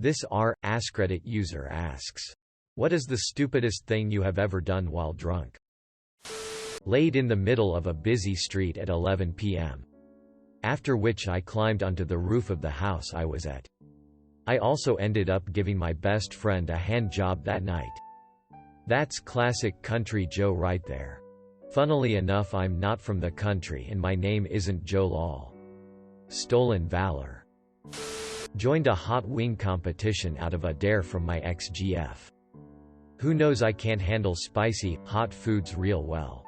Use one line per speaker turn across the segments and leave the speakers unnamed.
This AskReddit user asks, "What is the stupidest thing you have ever done while drunk?" Laid in the middle of a busy street at 11 p.m. After which I climbed onto the roof of the house I was at. I also ended up giving my best friend a hand job that night. That's classic country Joe right there. Funnily enough, I'm not from the country and my name isn't Joe Lol. Stolen valor. Joined a hot wing competition out of a dare from my ex-GF. Who knows, I can't handle spicy, hot foods real well.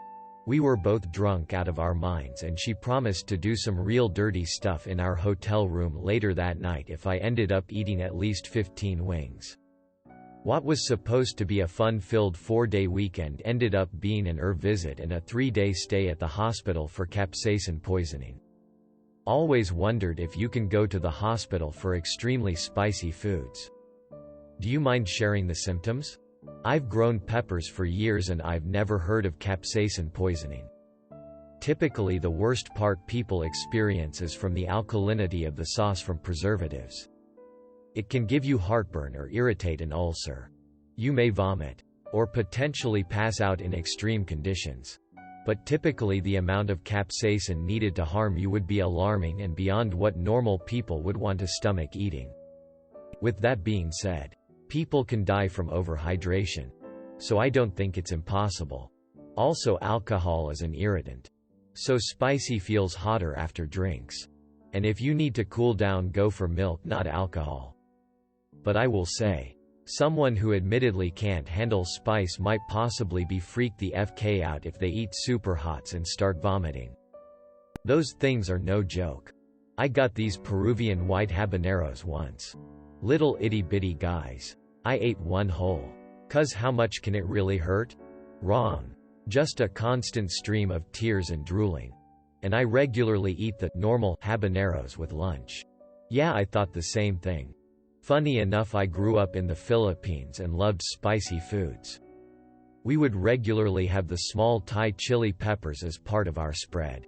We were both drunk out of our minds and she promised to do some real dirty stuff in our hotel room later that night if I ended up eating at least 15 wings. What was supposed to be a fun-filled 4-day weekend ended up being an visit and a 3-day stay at the hospital for capsaicin poisoning. Always wondered if you can go to the hospital for extremely spicy foods. Do you mind sharing the symptoms? I've grown peppers for years and I've never heard of capsaicin poisoning. Typically the worst part people experience is from the alkalinity of the sauce from preservatives. It can give you heartburn or irritate an ulcer. You may vomit, or potentially pass out in extreme conditions. But typically the amount of capsaicin needed to harm you would be alarming and beyond what normal people would want to stomach eating. With that being said, people can die from overhydration. So I don't think it's impossible. Also, alcohol is an irritant. So spicy feels hotter after drinks. And if you need to cool down, go for milk, not alcohol. But I will say, someone who admittedly can't handle spice might possibly be freaked the FK out if they eat super hots and start vomiting. Those things are no joke. I got these Peruvian white habaneros once. Little itty bitty guys. I ate one whole. 'Cause how much can it really hurt? Wrong. Just a constant stream of tears and drooling. And I regularly eat the normal habaneros with lunch. Yeah, I thought the same thing. Funny enough, I grew up in the Philippines and loved spicy foods. We would regularly have the small Thai chili peppers as part of our spread.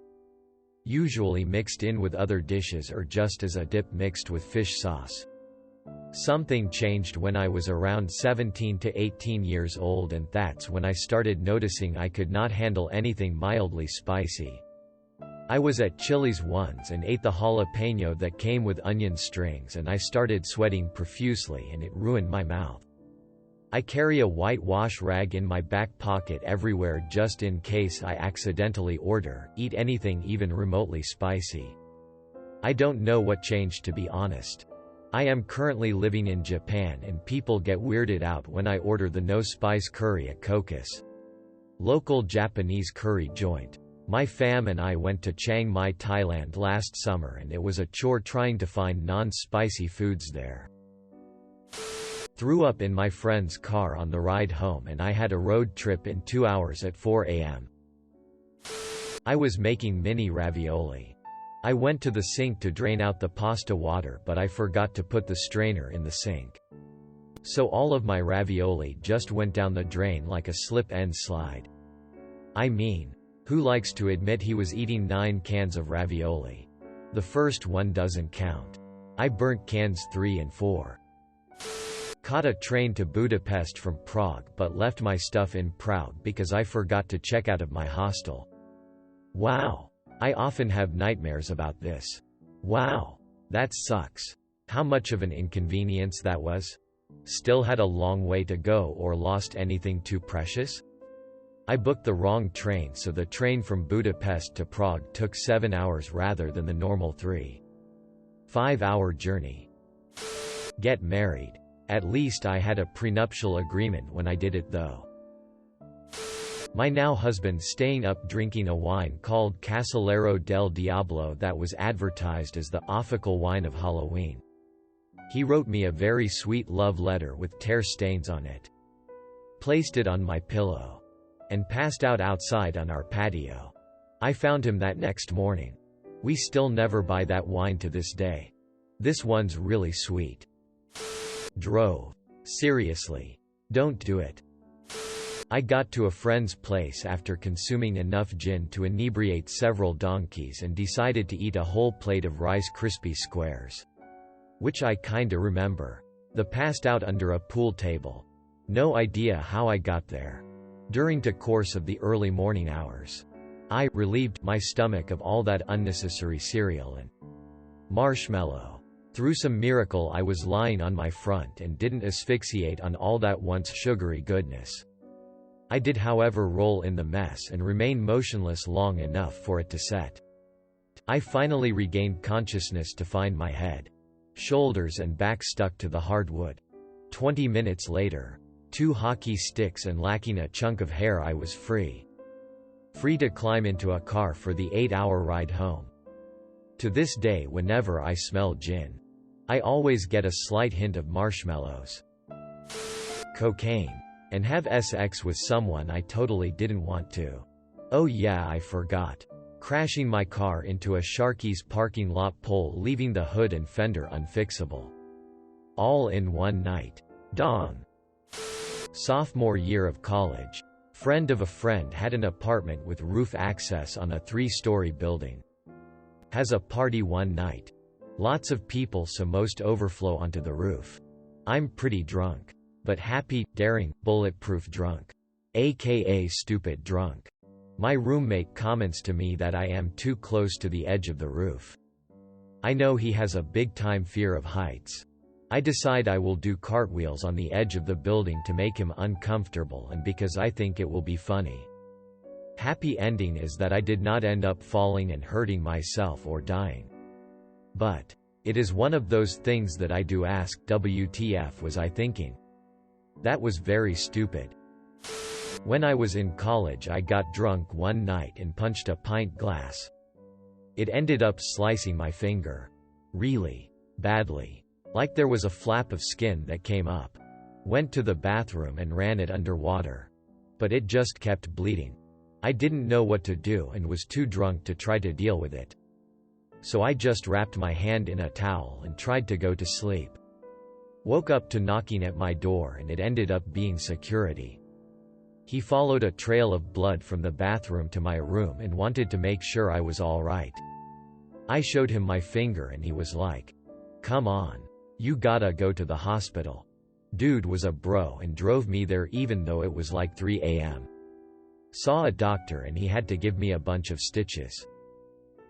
Usually mixed in with other dishes or just as a dip mixed with fish sauce. Something changed when I was around 17 to 18 years old, and that's when I started noticing I could not handle anything mildly spicy. I was at Chili's once and ate the jalapeno that came with onion strings and I started sweating profusely and it ruined my mouth. I carry a whitewash rag in my back pocket everywhere just in case I accidentally eat anything even remotely spicy. I don't know what changed, to be honest. I am currently living in Japan and people get weirded out when I order the no-spice curry at Kokis, local Japanese curry joint. My fam and I went to Chiang Mai, Thailand last summer and it was a chore trying to find non-spicy foods there. Threw up in my friend's car on the ride home and I had a road trip in 2 hours at 4 a.m. I was making mini ravioli. I went to the sink to drain out the pasta water, but I forgot to put the strainer in the sink. So all of my ravioli just went down the drain like a slip-end slide. I mean, who likes to admit he was eating 9 cans of ravioli? The first one doesn't count. I burnt cans 3 and 4. Caught a train to Budapest from Prague but left my stuff in Prague because I forgot to check out of my hostel. Wow. I often have nightmares about this. Wow. That sucks. How much of an inconvenience that was? Still had a long way to go or lost anything too precious? I booked the wrong train, so the train from Budapest to Prague took 7 hours rather than the normal 3-5-hour journey. Get married. At least I had a prenuptial agreement when I did it though. My now husband staying up drinking a wine called Casillero del Diablo that was advertised as the official wine of Halloween. He wrote me a very sweet love letter with tear stains on it. Placed it on my pillow. And passed out outside on our patio. I found him that next morning. We still never buy that wine to this day. This one's really sweet. Drove. Seriously. Don't do it. I got to a friend's place after consuming enough gin to inebriate several donkeys and decided to eat a whole plate of Rice Krispie squares. Which I kinda remember. The passed out under a pool table. No idea how I got there. During the course of the early morning hours. I relieved my stomach of all that unnecessary cereal and marshmallow. Through some miracle I was lying on my front and didn't asphyxiate on all that once sugary goodness. I did however roll in the mess and remain motionless long enough for it to set. I finally regained consciousness to find my head, shoulders and back stuck to the hardwood. 20 minutes later, 2 hockey sticks and lacking a chunk of hair, I was free. Free to climb into a car for the 8-hour ride home. To this day, whenever I smell gin, I always get a slight hint of marshmallows. Cocaine. And have sex with someone I totally didn't want to. Oh yeah, I forgot. Crashing my car into a Sharky's parking lot pole, leaving the hood and fender unfixable. All in one night. Dong. Sophomore year of college. Friend of a friend had an apartment with roof access on a 3-story building. Has a party one night. Lots of people, so most overflow onto the roof. I'm pretty drunk. But happy, daring, bulletproof drunk. AKA stupid drunk. My roommate comments to me that I am too close to the edge of the roof. I know he has a big-time fear of heights. I decide I will do cartwheels on the edge of the building to make him uncomfortable and because I think it will be funny. Happy ending is that I did not end up falling and hurting myself or dying. But it is one of those things that I do ask, WTF was I thinking? That was very stupid. When I was in college, I got drunk one night and punched a pint glass. It ended up slicing my finger. Really badly. Like there was a flap of skin that came up. Went to the bathroom and ran it underwater. But it just kept bleeding. I didn't know what to do and was too drunk to try to deal with it. So I just wrapped my hand in a towel and tried to go to sleep. Woke up to knocking at my door and it ended up being security. He followed a trail of blood from the bathroom to my room and wanted to make sure I was all right. I showed him my finger and he was like, "Come on. You gotta go to the hospital." Dude was a bro and drove me there even though it was like 3 a.m. Saw a doctor and he had to give me a bunch of stitches.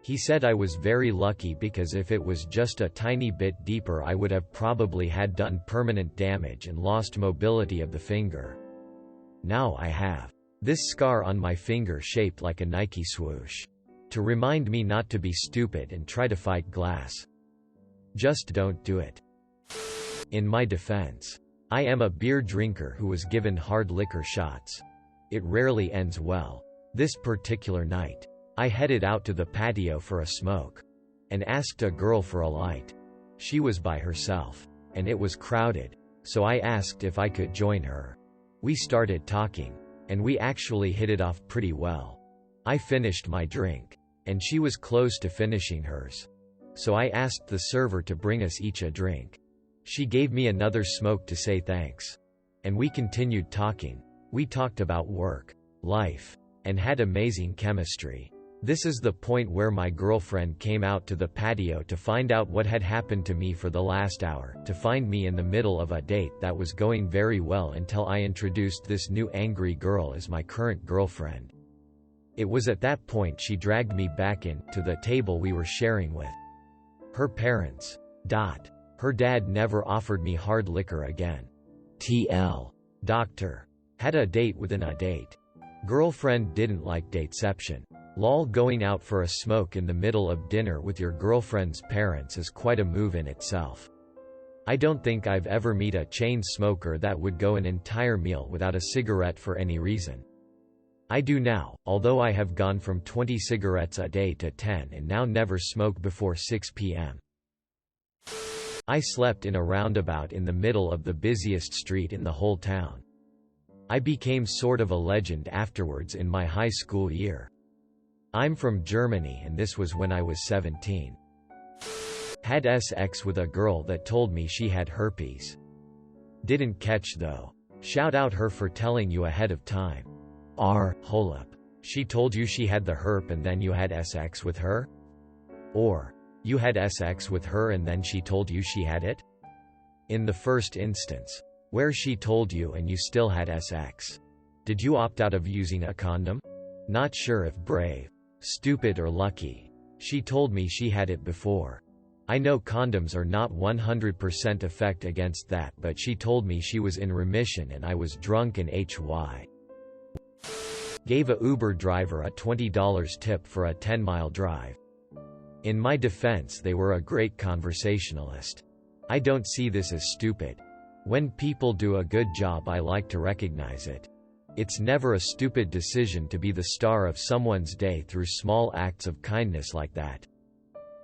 He said I was very lucky because if it was just a tiny bit deeper I would have probably had done permanent damage and lost mobility of the finger. Now I have this scar on my finger shaped like a Nike swoosh. To remind me not to be stupid and try to fight glass. Just don't do it. In my defense, I am a beer drinker who was given hard liquor shots. It rarely ends well. This particular night, I headed out to the patio for a smoke. And asked a girl for a light. She was by herself. And it was crowded. So I asked if I could join her. We started talking. And we actually hit it off pretty well. I finished my drink. And she was close to finishing hers. So I asked the server to bring us each a drink. She gave me another smoke to say thanks. And we continued talking. We talked about work, life, and had amazing chemistry. This is the point where my girlfriend came out to the patio to find out what had happened to me for the last hour, to find me in the middle of a date that was going very well until I introduced this new angry girl as my current girlfriend. It was at that point she dragged me back in to the table we were sharing with her parents. Her dad never offered me hard liquor again. TL. Doctor. Had a date within a date. Girlfriend didn't like dateception. Lol, going out for a smoke in the middle of dinner with your girlfriend's parents is quite a move in itself. I don't think I've ever met a chain smoker that would go an entire meal without a cigarette for any reason. I do now, although I have gone from 20 cigarettes a day to 10 and now never smoke before 6 p.m. I slept in a roundabout in the middle of the busiest street in the whole town. I became sort of a legend afterwards in my high school year. I'm from Germany and this was when I was 17. Had sex with a girl that told me she had herpes. Didn't catch though. Shout out her for telling you ahead of time. Hold up. She told you she had the herp and then you had sex with her? Or, you had sex with her and then she told you she had it? In the first instance, where she told you and you still had sex. Did you opt out of using a condom? Not sure if brave, stupid or lucky. She told me she had it before. I know condoms are not 100% effect against that, but she told me she was in remission and I was drunk and HY. Gave a Uber driver a $20 tip for a 10-mile drive. In my defense, they were a great conversationalist. I don't see this as stupid. When people do a good job, I like to recognize it. It's never a stupid decision to be the star of someone's day through small acts of kindness like that.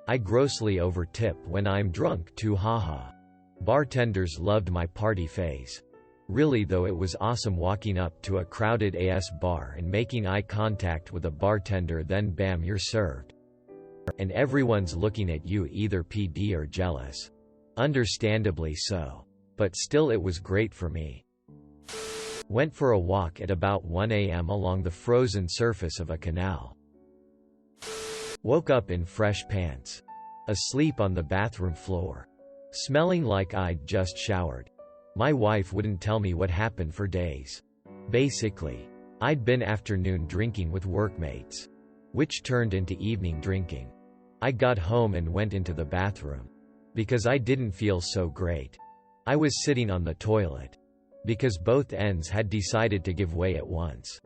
I grossly over-tip when I'm drunk too, haha. Bartenders loved my party phase. Really though, it was awesome walking up to a crowded bar and making eye contact with a bartender, then bam, you're served. And everyone's looking at you either PD or jealous. Understandably so. But still, it was great for me. Went for a walk at about 1 a.m. along the frozen surface of a canal. Woke up in fresh pants. Asleep on the bathroom floor. Smelling like I'd just showered. My wife wouldn't tell me what happened for days. Basically, I'd been afternoon drinking with workmates, which turned into evening drinking. I got home and went into the bathroom. Because I didn't feel so great. I was sitting on the toilet. Because both ends had decided to give way at once.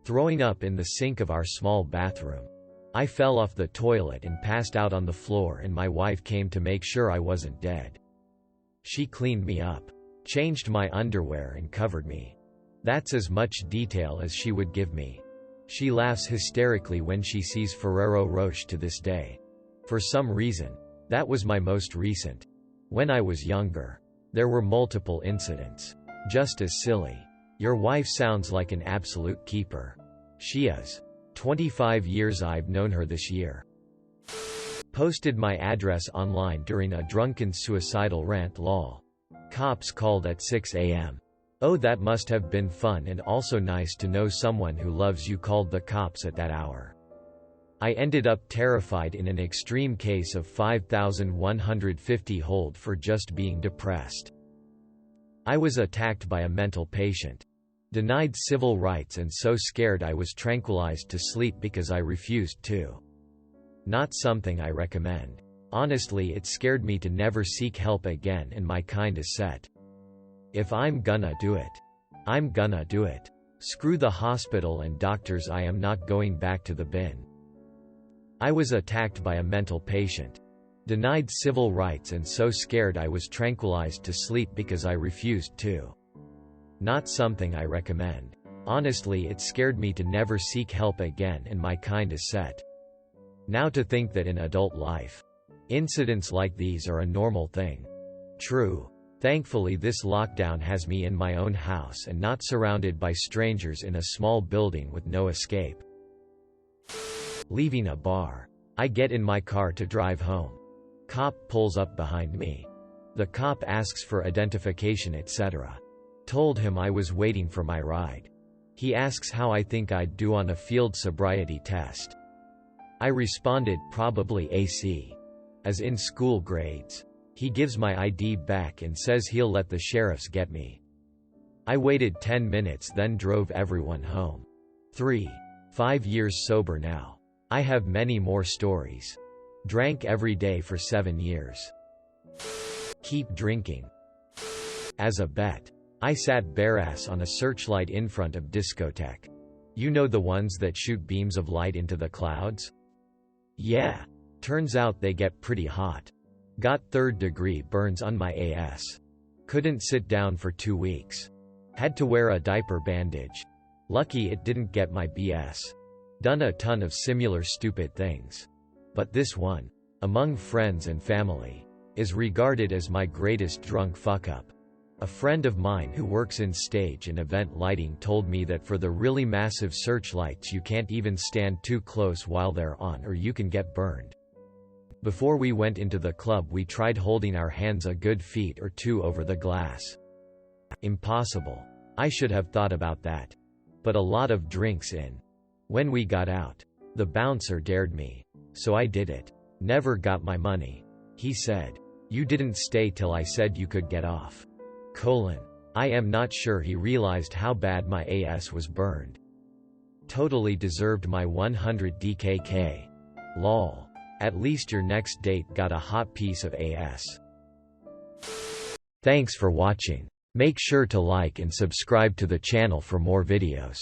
Throwing up in the sink of our small bathroom. I fell off the toilet and passed out on the floor, and my wife came to make sure I wasn't dead. She cleaned me up, changed my underwear and covered me. That's as much detail as she would give me. She laughs hysterically when she sees Ferrero Rocher to this day. For some reason, that was my most recent. When I was younger, there were multiple incidents. Just as silly. Your wife sounds like an absolute keeper. She is. 25 years I've known her this year. Posted my address online during a drunken suicidal rant, lol. Cops called at 6 a.m. Oh, that must have been fun and also nice to know someone who loves you called the cops at that hour. I ended up terrified in an extreme case of 5,150 hold for just being depressed. I was attacked by a mental patient. Denied civil rights and so scared I was tranquilized to sleep because I refused to. Not something I recommend. Honestly, it scared me to never seek help again, and my kind is set. If I'm gonna do it, I'm gonna do it. Screw the hospital and doctors, I am not going back to the bin. I was attacked by a mental patient. Denied civil rights and so scared I was tranquilized to sleep because I refused to. Not something I recommend. Honestly, it scared me to never seek help again, and my kind is set. Now to think that in adult life, incidents like these are a normal thing. True. Thankfully, this lockdown has me in my own house and not surrounded by strangers in a small building with no escape. Leaving a bar. I get in my car to drive home. Cop pulls up behind me. The cop asks for identification, etc. Told him I was waiting for my ride. He asks how I think I'd do on a field sobriety test. I responded, probably AC. As in school grades. He gives my ID back and says he'll let the sheriffs get me. I waited 10 minutes, then drove everyone home. 5 years sober now. I have many more stories. Drank every day for 7 years. Keep drinking. As a bet, I sat bare-ass on a searchlight in front of discotheque. You know, the ones that shoot beams of light into the clouds? Yeah. Turns out they get pretty hot. Got third-degree burns on my ass. Couldn't sit down for 2 weeks. Had to wear a diaper bandage. Lucky it didn't get my BS. Done a ton of similar stupid things. But this one, among friends and family, is regarded as my greatest drunk fuck-up. A friend of mine who works in stage and event lighting told me that for the really massive searchlights you can't even stand too close while they're on or you can get burned. Before we went into the club, we tried holding our hands a good feet or two over the glass. Impossible. I should have thought about that. But a lot of drinks in. When we got out, the bouncer dared me. So I did it. Never got my money. He said, You didn't stay till I said you could get off. I am not sure he realized how bad my ass was burned. Totally deserved my 100 DKK. Lol. At least your next date got a hot piece of ass. Thanks for watching. Make sure to like and subscribe to the channel for more videos.